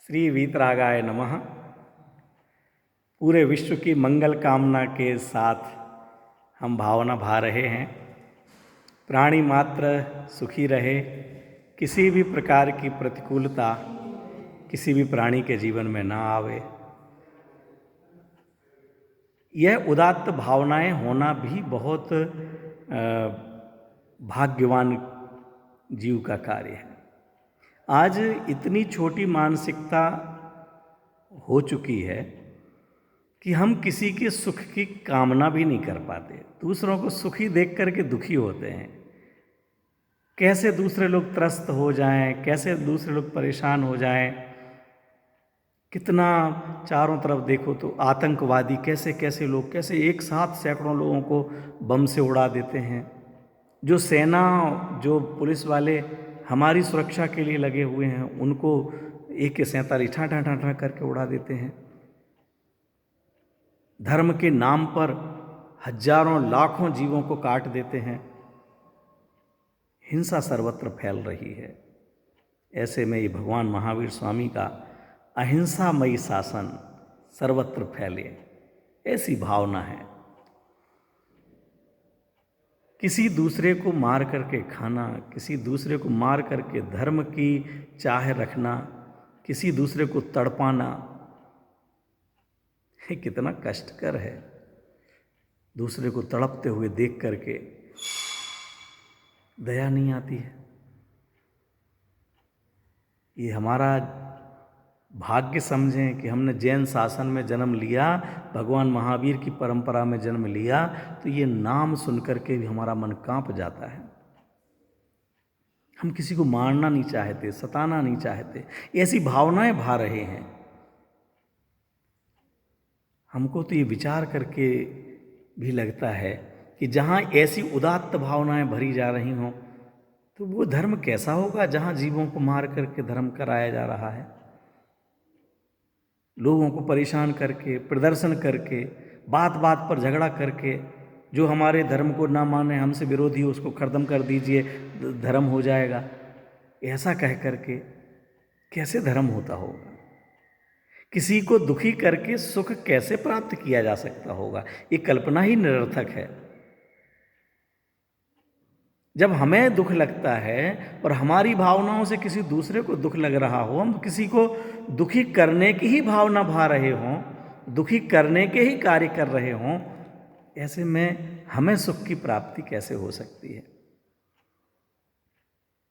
श्री वीतरागाय नमः। पूरे विश्व की मंगल कामना के साथ हम भावना भा रहे हैं। प्राणी मात्र सुखी रहे, किसी भी प्रकार की प्रतिकूलता किसी भी प्राणी के जीवन में ना आवे। यह उदात्त भावनाएं होना भी बहुत भाग्यवान जीव का कार्य है। आज इतनी छोटी मानसिकता हो चुकी है कि हम किसी के सुख की कामना भी नहीं कर पाते। दूसरों को सुखी देख करके दुखी होते हैं। कैसे दूसरे लोग त्रस्त हो जाएं, कैसे दूसरे लोग परेशान हो जाएं। कितना चारों तरफ देखो तो आतंकवादी कैसे कैसे लोग कैसे एक साथ सैकड़ों लोगों को बम से उड़ा देते हैं। जो सेना, जो पुलिस वाले हमारी सुरक्षा के लिए लगे हुए हैं, उनको AK-47 ठा ठा ठा ठा करके उड़ा देते हैं। धर्म के नाम पर हजारों लाखों जीवों को काट देते हैं। हिंसा सर्वत्र फैल रही है। ऐसे में ये भगवान महावीर स्वामी का अहिंसामयी शासन सर्वत्र फैले, ऐसी भावना है। किसी दूसरे को मार करके खाना, किसी दूसरे को मार करके धर्म की चाह रखना, किसी दूसरे को तड़पाना, ये कितना कष्टकर है। दूसरे को तड़पते हुए देख करके दया नहीं आती है। ये हमारा भाग्य समझें कि हमने जैन शासन में जन्म लिया, भगवान महावीर की परंपरा में जन्म लिया, तो ये नाम सुनकर के भी हमारा मन कांप जाता है। हम किसी को मारना नहीं चाहते, सताना नहीं चाहते, ऐसी भावनाएं भा रहे हैं। हमको तो ये विचार करके भी लगता है कि जहाँ ऐसी उदात्त भावनाएं भरी जा रही हों, तो वो धर्म कैसा होगा जहाँ जीवों को मार करके धर्म कराया जा रहा है। लोगों को परेशान करके, प्रदर्शन करके, बात बात पर झगड़ा करके, जो हमारे धर्म को ना माने, हमसे विरोधी हो, उसको खत्म कर दीजिए, धर्म हो जाएगा। ऐसा कह करके कैसे धर्म होता होगा? किसी को दुखी करके सुख कैसे प्राप्त किया जा सकता होगा? ये कल्पना ही निरर्थक है। जब हमें दुख लगता है और हमारी भावनाओं से किसी दूसरे को दुख लग रहा हो, हम किसी को दुखी करने की ही भावना भा रहे हों, दुखी करने के ही कार्य कर रहे हों, ऐसे में हमें सुख की प्राप्ति कैसे हो सकती है?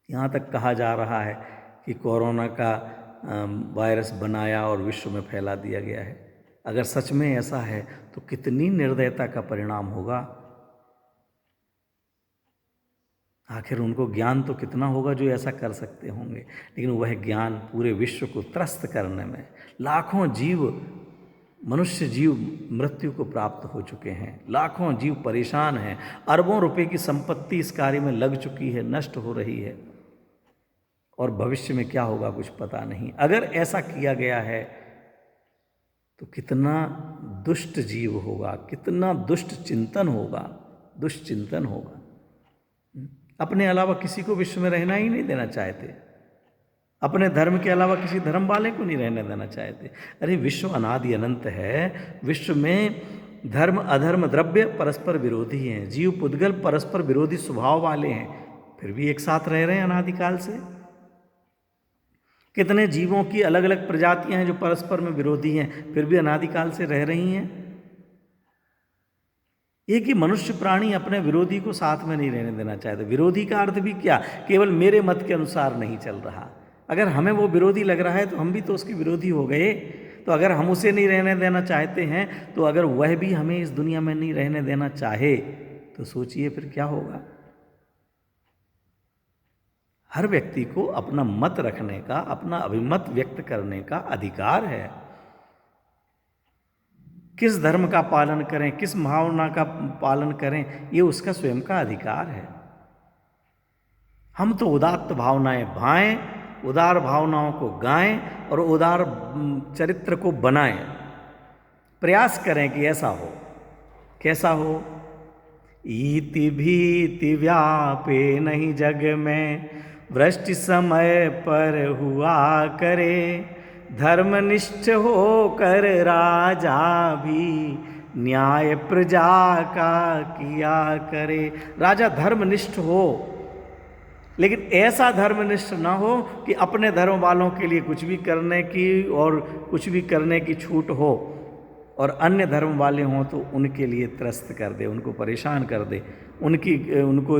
यहाँ तक कहा जा रहा है कि कोरोना का वायरस बनाया और विश्व में फैला दिया गया है। अगर सच में ऐसा है तो कितनी निर्दयता का परिणाम होगा। आखिर उनको ज्ञान तो कितना होगा जो ऐसा कर सकते होंगे, लेकिन वह ज्ञान पूरे विश्व को त्रस्त करने में लाखों जीव, मनुष्य जीव मृत्यु को प्राप्त हो चुके हैं। लाखों जीव परेशान हैं। अरबों रुपए की संपत्ति इस कार्य में लग चुकी है, नष्ट हो रही है, और भविष्य में क्या होगा कुछ पता नहीं। अगर ऐसा किया गया है तो कितना दुष्ट जीव होगा, कितना दुष्ट चिंतन होगा, दुष्चिंतन होगा। अपने अलावा किसी को विश्व में रहना ही नहीं देना चाहते। अपने धर्म के अलावा किसी धर्म वाले को नहीं रहने देना चाहते। अरे विश्व अनादि अनंत है। विश्व में धर्म, अधर्म, द्रव्य परस्पर विरोधी हैं। जीव पुद्गल परस्पर विरोधी स्वभाव वाले हैं, फिर भी एक साथ रह रहे हैं अनादिकाल से। कितने जीवों की अलग अलग प्रजातियां हैं जो परस्पर में विरोधी हैं, फिर भी अनादिकाल से रह रही हैं। एक ही मनुष्य प्राणी अपने विरोधी को साथ में नहीं रहने देना चाहते। विरोधी का अर्थ भी क्या? केवल मेरे मत के अनुसार नहीं चल रहा। अगर हमें वो विरोधी लग रहा है तो हम भी तो उसके विरोधी हो गए। तो अगर हम उसे नहीं रहने देना चाहते हैं, तो अगर वह भी हमें इस दुनिया में नहीं रहने देना चाहे, तो सोचिए फिर क्या होगा। हर व्यक्ति को अपना मत रखने का, अपना अभिमत व्यक्त करने का अधिकार है। किस धर्म का पालन करें, किस भावना का पालन करें, ये उसका स्वयं का अधिकार है। हम तो उदात्त भावनाएं भाएं, उदार भावनाओं को गाएं और उदार चरित्र को बनाएं। प्रयास करें कि ऐसा हो। कैसा हो? इति भीति व्यापे नहीं जग में, वृष्टि समय पर हुआ करे, धर्मनिष्ठ होकर राजा भी न्याय प्रजा का किया करे। राजा धर्मनिष्ठ हो, लेकिन ऐसा धर्मनिष्ठ ना हो कि अपने धर्म वालों के लिए कुछ भी करने की और कुछ भी करने की छूट हो, और अन्य धर्म वाले हों तो उनके लिए त्रस्त कर दे, उनको परेशान कर दे, उनको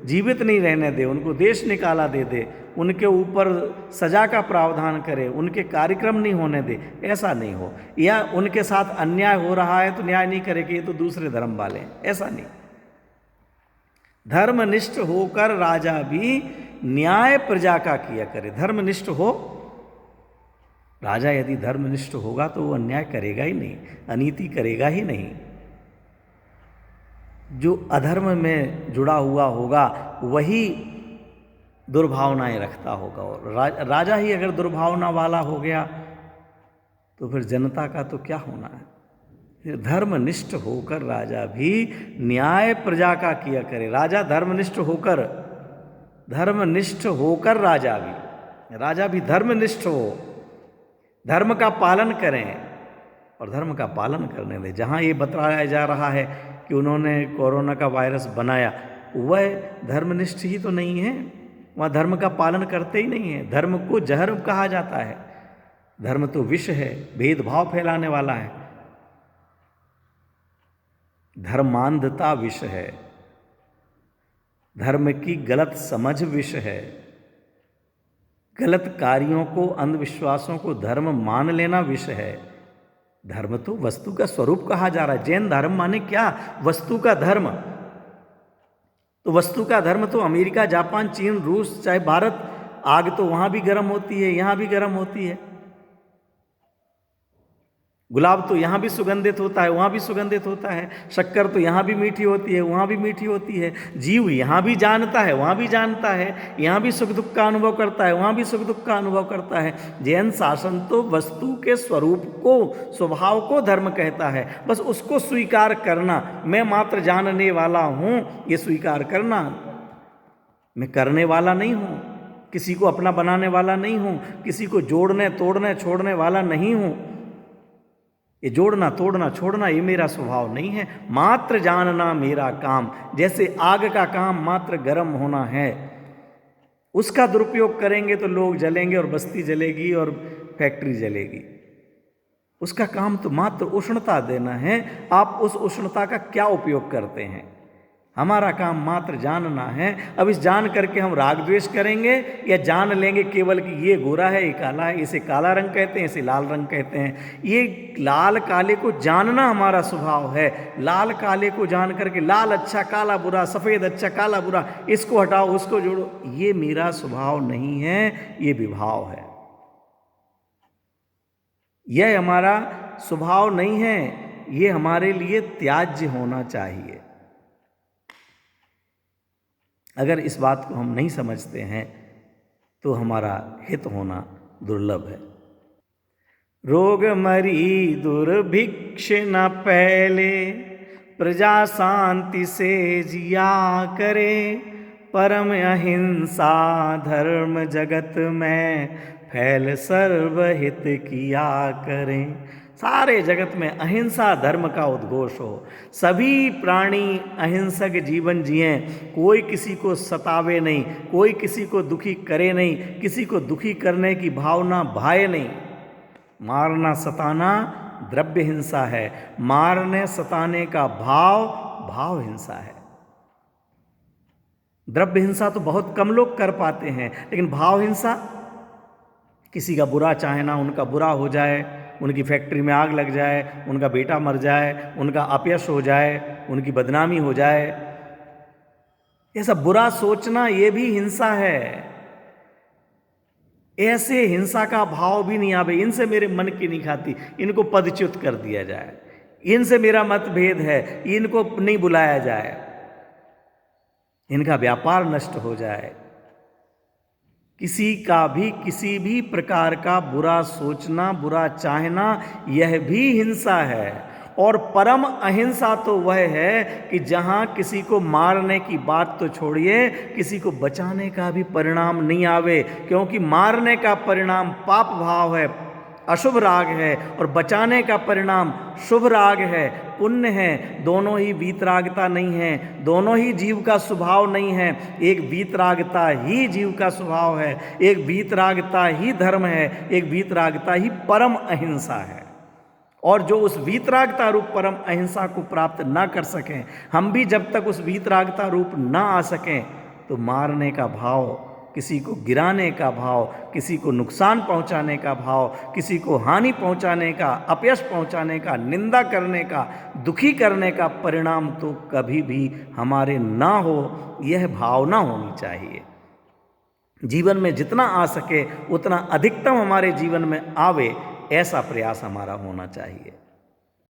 जीवित नहीं रहने दे, उनको देश निकाला दे, उनके ऊपर सजा का प्रावधान करे, उनके कार्यक्रम नहीं होने दे। ऐसा नहीं हो। या उनके साथ अन्याय हो रहा है तो न्याय नहीं करे कि ये तो दूसरे धर्म वाले हैं, ऐसा नहीं। धर्मनिष्ठ होकर राजा भी न्याय प्रजा का किया करे। धर्मनिष्ठ हो, राजा यदि धर्मनिष्ठ होगा तो वो अन्याय करेगा ही नहीं, अनीति करेगा ही नहीं। जो अधर्म में जुड़ा हुआ होगा वही दुर्भावनाएं रखता होगा, और राजा ही अगर दुर्भावना वाला हो गया तो फिर जनता का तो क्या होना है। धर्मनिष्ठ होकर राजा भी न्याय प्रजा का किया करे। राजा धर्मनिष्ठ होकर राजा भी धर्मनिष्ठ हो, धर्म का पालन करें, और धर्म का पालन करने दें। जहाँ ये बताया जा रहा है कि उन्होंने कोरोना का वायरस बनाया, वह धर्मनिष्ठ ही तो नहीं है, वहाँ धर्म का पालन करते ही नहीं है। धर्म को जहर कहा जाता है, धर्म तो विष है, भेदभाव फैलाने वाला है। धर्मांधता विष है, धर्म की गलत समझ विष है, गलत कार्यों को, अंधविश्वासों को धर्म मान लेना विष है। धर्म तो वस्तु का स्वरूप कहा जा रहा है। जैन धर्म माने क्या? वस्तु का धर्म। तो वस्तु का धर्म तो अमेरिका, जापान, चीन, रूस, चाहे भारत, आग तो वहां भी गर्म होती है, यहां भी गर्म होती है। गुलाब तो यहाँ भी सुगंधित होता है, वहाँ भी सुगंधित होता है। शक्कर तो यहाँ भी मीठी होती है, वहाँ भी मीठी होती है। जीव यहाँ भी जानता है, वहाँ भी जानता है। यहाँ भी सुख दुख का अनुभव करता है, वहाँ भी सुख दुख का अनुभव करता है। जैन शासन तो वस्तु के स्वरूप को, स्वभाव को धर्म कहता है। बस उसको स्वीकार करना, मैं मात्र जानने वाला हूँ, ये स्वीकार करना। मैं करने वाला नहीं हूँ, किसी को अपना बनाने वाला नहीं हूँ, किसी को जोड़ने तोड़ने छोड़ने वाला नहीं हूँ। ये जोड़ना तोड़ना छोड़ना ये मेरा स्वभाव नहीं है। मात्र जानना मेरा काम। जैसे आग का काम मात्र गर्म होना है, उसका दुरुपयोग करेंगे तो लोग जलेंगे और बस्ती जलेगी और फैक्ट्री जलेगी। उसका काम तो मात्र उष्णता देना है। आप उस उष्णता का क्या उपयोग करते हैं? हमारा काम मात्र जानना है। अब इस जान करके हम राग द्वेष करेंगे या जान लेंगे केवल कि ये गोरा है, ये काला है, इसे काला रंग कहते हैं, इसे लाल रंग कहते हैं। ये लाल काले को जानना हमारा स्वभाव है। लाल काले को जान करके लाल अच्छा काला बुरा, सफ़ेद अच्छा काला बुरा, इसको हटाओ उसको जोड़ो, ये मेरा स्वभाव नहीं है, ये विभाव है। यह हमारा स्वभाव नहीं है, ये हमारे लिए त्याज्य होना चाहिए। अगर इस बात को हम नहीं समझते हैं तो हमारा हित होना दुर्लभ है। रोग मरी दुर्भिक्ष न पहले, प्रजा शांति से जिया करे। परम अहिंसा धर्म जगत में, फैल सर्वहित किया करें। सारे जगत में अहिंसा धर्म का उद्घोष हो, सभी प्राणी अहिंसक जीवन जिएं, कोई किसी को सतावे नहीं, कोई किसी को दुखी करे नहीं, किसी को दुखी करने की भावना भाए नहीं। मारना सताना द्रव्य हिंसा है, मारने सताने का भाव हिंसा है। द्रव्य हिंसा तो बहुत कम लोग कर पाते हैं, लेकिन भाव हिंसा, किसी का बुरा चाहना, उनका बुरा हो जाए, उनकी फैक्ट्री में आग लग जाए, उनका बेटा मर जाए, उनका अपयश हो जाए, उनकी बदनामी हो जाए, ये सब बुरा सोचना ये भी हिंसा है। ऐसे हिंसा का भाव भी नहीं आवे, इनसे मेरे मन की नहीं खाती, इनको पदच्युत कर दिया जाए, इनसे मेरा मतभेद है, इनको नहीं बुलाया जाए, इनका व्यापार नष्ट हो जाए। किसी भी प्रकार का बुरा सोचना, बुरा चाहना, यह भी हिंसा है। और परम अहिंसा तो वह है कि जहाँ किसी को मारने की बात तो छोड़िए, किसी को बचाने का भी परिणाम नहीं आवे, क्योंकि मारने का परिणाम पाप भाव है, अशुभ राग है, और बचाने का परिणाम शुभ राग है, पुण्य है। दोनों ही वीतरागता नहीं है, दोनों ही जीव का स्वभाव नहीं है। एक वीतरागता ही जीव का स्वभाव है, एक वीतरागता ही धर्म है, एक वीतरागता ही परम अहिंसा है। और जो उस वीतरागता रूप परम अहिंसा को प्राप्त ना कर सकें, हम भी जब तक उस वीतरागता रूप ना आ सकें, तो मारने का भाव, किसी को गिराने का भाव, किसी को नुकसान पहुंचाने का भाव, किसी को हानि पहुंचाने का, अपयश पहुंचाने का, निंदा करने का, दुखी करने का परिणाम तो कभी भी हमारे ना हो, यह भावना होनी चाहिए। जीवन में जितना आ सके उतना अधिकतम हमारे जीवन में आवे, ऐसा प्रयास हमारा होना चाहिए।